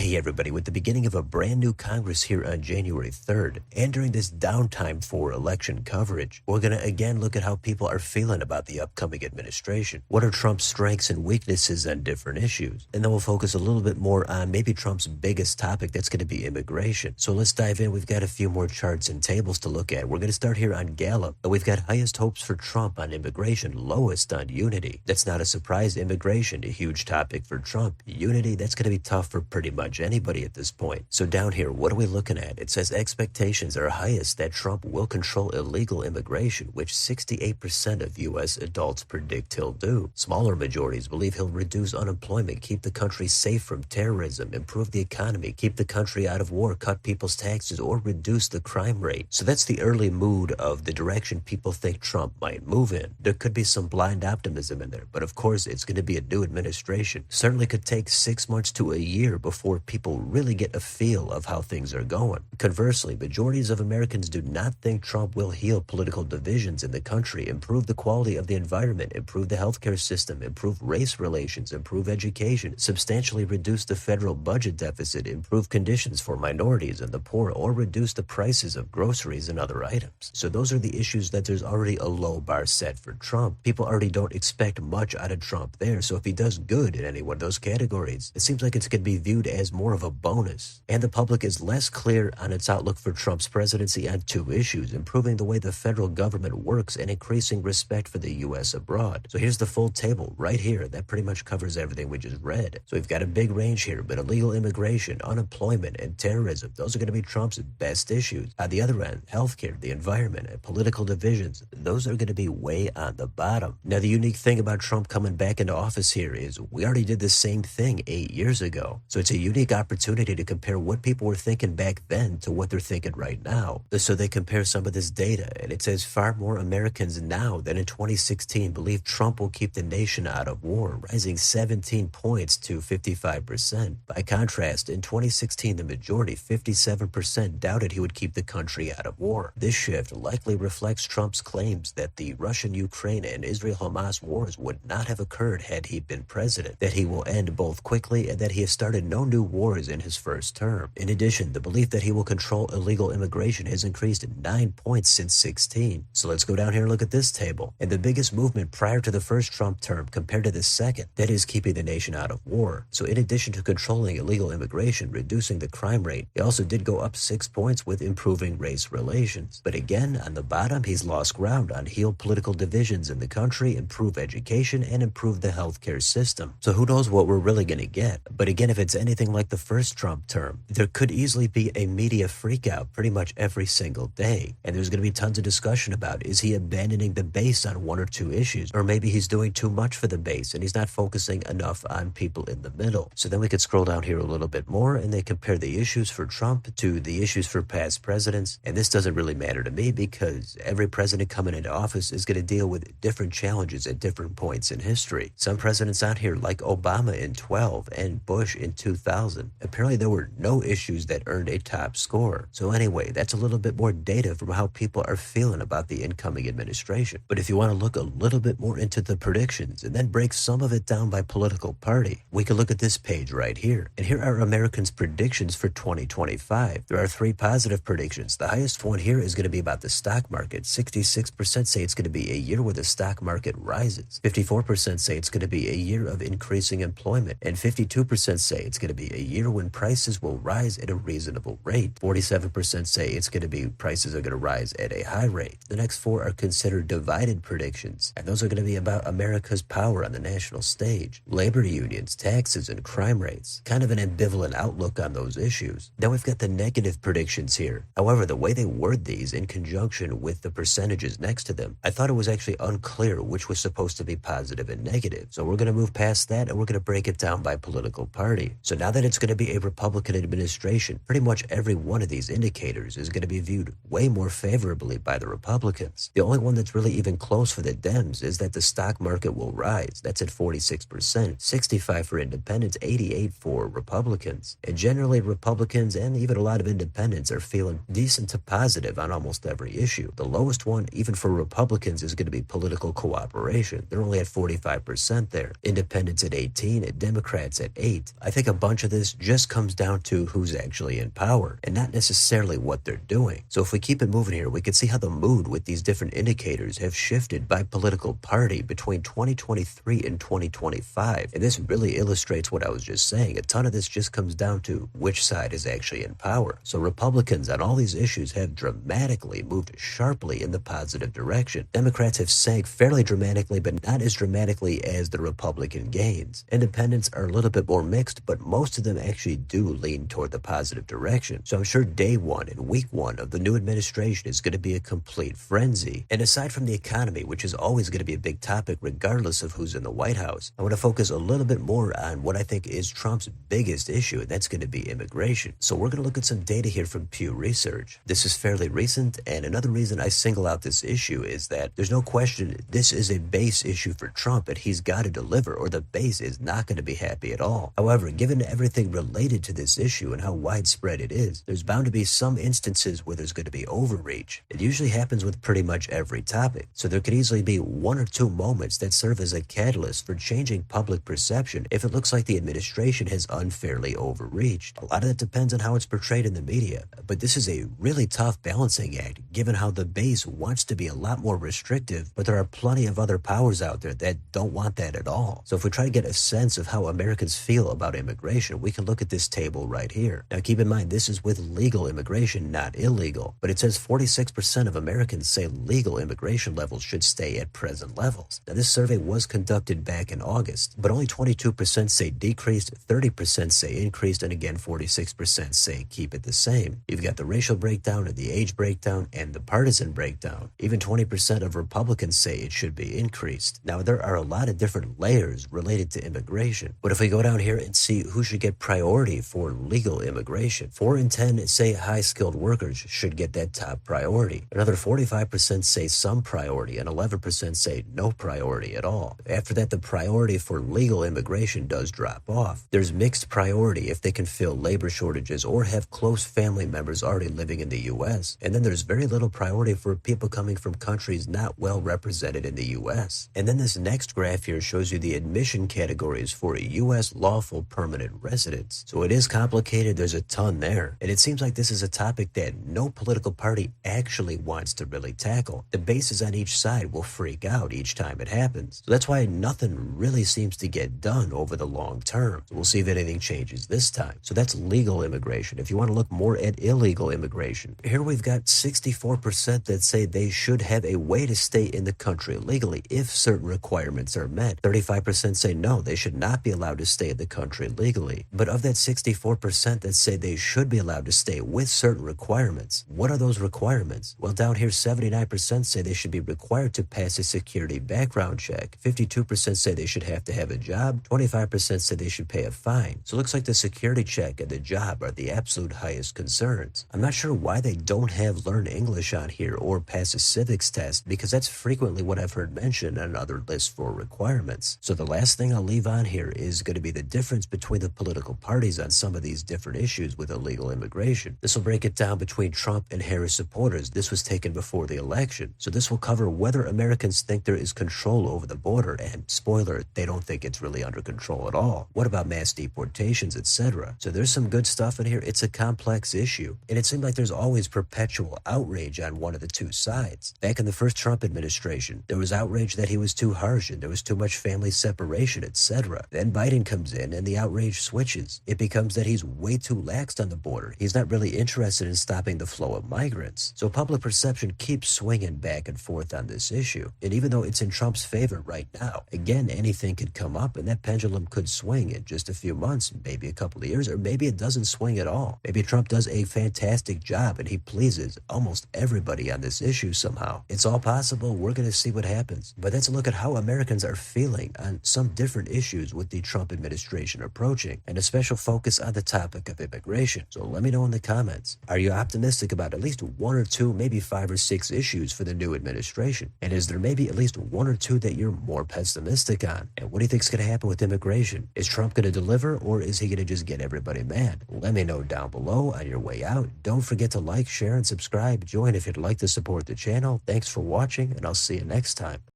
Hey everybody, with the beginning of a brand new Congress here on January 3rd, and during this downtime for election coverage, we're going to again look at how people are feeling about the upcoming administration. What are Trump's strengths and weaknesses on different issues? And then we'll focus a little bit more on maybe Trump's biggest topic, that's going to be immigration. So let's dive in. We've got a few more charts and tables to look at. We're going to start here on Gallup. We've got highest hopes for Trump on immigration, lowest on unity. That's not a surprise. Immigration, a huge topic for Trump. Unity, that's going to be tough for pretty much anybody at this point. So down here, what are we looking at? It says expectations are highest that Trump will control illegal immigration, which 68% of U.S. adults predict he'll do. Smaller majorities believe he'll reduce unemployment, keep the country safe from terrorism, improve the economy, keep the country out of war, cut people's taxes, or reduce the crime rate. So that's the early mood of the direction people think Trump might move in. There could be some blind optimism in there, but of course it's going to be a new administration. Certainly could take 6 months to a year before people really get a feel of how things are going. Conversely, majorities of Americans do not think Trump will heal political divisions in the country, improve the quality of the environment, improve the healthcare system, improve race relations, improve education, substantially reduce the federal budget deficit, improve conditions for minorities and the poor, or reduce the prices of groceries and other items. So those are the issues that there's already a low bar set for Trump. People already don't expect much out of Trump there, so if he does good in any one of those categories, it seems like it's going to be viewed as more of a bonus. And the public is less clear on its outlook for Trump's presidency on two issues: improving the way the federal government works and increasing respect for the U.S. abroad. So here's the full table right here. That pretty much covers everything we just read. So we've got a big range here, but illegal immigration, unemployment, and terrorism, those are going to be Trump's best issues. On the other end, healthcare, the environment, and political divisions, those are going to be way on the bottom. Now, the unique thing about Trump coming back into office here is we already did the same thing 8 years ago. So it's a unique opportunity to compare what people were thinking back then to what they're thinking right now. So they compare some of this data, and it says far more Americans now than in 2016 believe Trump will keep the nation out of war, rising 17 points to 55%. By contrast, in 2016, the majority, 57%, doubted he would keep the country out of war. This shift likely reflects Trump's claims that the Russian-Ukraine and Israel-Hamas wars would not have occurred had he been president, that he will end both quickly, and that he has started no new wars in his first term. In addition, the belief that he will control illegal immigration has increased 9 points since 16. So let's go down here and look at this table. And the biggest movement prior to the first Trump term compared to the second, that is keeping the nation out of war. So in addition to controlling illegal immigration, reducing the crime rate, he also did go up 6 points with improving race relations. But again, on the bottom, he's lost ground on heal political divisions in the country, improve education, and improve the healthcare system. So who knows what we're really going to get. But again, if it's anything like the first Trump term, there could easily be a media freakout pretty much every single day. And there's going to be tons of discussion about, is he abandoning the base on one or two issues? Or maybe he's doing too much for the base and he's not focusing enough on people in the middle. So then we could scroll down here a little bit more and they compare the issues for Trump to the issues for past presidents. And this doesn't really matter to me because every president coming into office is going to deal with different challenges at different points in history. Some presidents out here like Obama in 12 and Bush in 2000, apparently there were no issues that earned a top score. So anyway, that's a little bit more data from how people are feeling about the incoming administration. But if you want to look a little bit more into the predictions and then break some of it down by political party, we can look at this page right here. And here are Americans' predictions for 2025. There are 3 positive predictions. The highest one here is going to be about the stock market. 66% say it's going to be a year where the stock market rises. 54% say it's going to be a year of increasing employment. And 52% say it's going to be a year when prices will rise at a reasonable rate. 47% say it's going to be prices are going to rise at a high rate. The next 4 are considered divided predictions, and those are going to be about America's power on the national stage, labor unions, taxes, and crime rates. Kind of an ambivalent outlook on those issues. Then we've got the negative predictions here. However, the way they word these in conjunction with the percentages next to them, I thought it was actually unclear which was supposed to be positive and negative. So we're going to move past that and we're going to break it down by political party. So now that it's going to be a Republican administration, pretty much every one of these indicators is going to be viewed way more favorably by the Republicans. The only one that's really even close for the Dems is that the stock market will rise. That's at 46%, 65 for independents, 88 for Republicans. And generally Republicans and even a lot of independents are feeling decent to positive on almost every issue. The lowest one, even for Republicans, is going to be political cooperation. They're only at 45% there. Independents at 18, and Democrats at 8. I think a bunch of this just comes down to who's actually in power and not necessarily what they're doing. So if we keep it moving here, we can see how the mood with these different indicators have shifted by political party between 2023 and 2025. And this really illustrates what I was just saying. A ton of this just comes down to which side is actually in power. So Republicans on all these issues have dramatically moved sharply in the positive direction. Democrats have sank fairly dramatically, but not as dramatically as the Republican gains. Independents are a little bit more mixed, but most of them actually do lean toward the positive direction. So I'm sure day one and week one of the new administration is going to be a complete frenzy. And aside from the economy, which is always going to be a big topic regardless of who's in the White House, I want to focus a little bit more on what I think is Trump's biggest issue, and that's going to be immigration. So we're going to look at some data here from Pew Research. This is fairly recent, and another reason I single out this issue is that there's no question this is a base issue for Trump, and he's got to deliver or the base is not going to be happy at all. However, given everything related to this issue and how widespread it is, there's bound to be some instances where there's going to be overreach. It usually happens with pretty much every topic. So there could easily be one or two moments that serve as a catalyst for changing public perception if it looks like the administration has unfairly overreached. A lot of that depends on how it's portrayed in the media. But this is a really tough balancing act, given how the base wants to be a lot more restrictive, but there are plenty of other powers out there that don't want that at all. So if we try to get a sense of how Americans feel about immigration, we can look at this table right here. Now keep in mind, this is with legal immigration, not illegal. But it says 46% of Americans say legal immigration levels should stay at present levels. Now this survey was conducted back in August, but only 22% say decreased, 30% say increased, and again 46% say keep it the same. You've got the racial breakdown and the age breakdown and the partisan breakdown. Even 20% of Republicans say it should be increased. Now there are a lot of different layers related to immigration, but if we go down here and see who should get priority for legal immigration, 4 in 10 say high-skilled workers should get that top priority. Another 45% say some priority, and 11% say no priority at all. After that, the priority for legal immigration does drop off. There's mixed priority if they can fill labor shortages or have close family members already living in the U.S. And then there's very little priority for people coming from countries not well represented in the U.S. And then this next graph here shows you the admission categories for U.S. lawful permanent residents. So it is complicated. There's a ton there. And it seems like this is a topic that no political party actually wants to really tackle. The bases on each side will freak out each time it happens. So that's why nothing really seems to get done over the long term. So we'll see if anything changes this time. So that's legal immigration. If you want to look more at illegal immigration, here we've got 64% that say they should have a way to stay in the country legally if certain requirements are met. 35% say no, they should not be allowed to stay in the country legally. But of that 64% that say they should be allowed to stay with certain requirements, what are those requirements? Well, down here 79% say they should be required to pass a security background check. 52% say they should have to have a job. 25% say they should pay a fine. So it looks like the security check and the job are the absolute highest concerns. I'm not sure why they don't have learn English on here or pass a civics test, because that's frequently what I've heard mentioned on other lists for requirements. So the last thing I'll leave on here is going to be the difference between the political parties on some of these different issues with illegal immigration. This will break it down between Trump and Harris supporters. This was taken before the election. So this will cover whether Americans think there is control over the border, and spoiler, they don't think it's really under control at all. What about mass deportations, etc.? So there's some good stuff in here. It's a complex issue, and it seemed like there's always perpetual outrage on one of the two sides. Back in the first Trump administration, there was outrage that he was too harsh and there was too much family separation, etc. Then Biden comes in and the outrage switches. It becomes that he's way too lax on the border. He's not really interested in stopping the flow of migrants. So public perception keeps swinging back and forth on this issue. And even though it's in Trump's favor right now, again, anything could come up and that pendulum could swing in just a few months, maybe a couple of years, or maybe it doesn't swing at all. Maybe Trump does a fantastic job and he pleases almost everybody on this issue somehow. It's all possible. We're going to see what happens. But that's a look at how Americans are feeling on some different issues with the Trump administration approaching, and a special focus on the topic of immigration. So let me know in the comments. Are you optimistic about at least 1 or 2, maybe 5 or 6 issues for the new administration? And is there maybe at least 1 or 2 that you're more pessimistic on? And what do you think is going to happen with immigration? Is Trump going to deliver, or is he going to just get everybody mad? Let me know down below on your way out. Don't forget to like, share, and subscribe. Join if you'd like to support the channel. Thanks for watching, and I'll see you next time.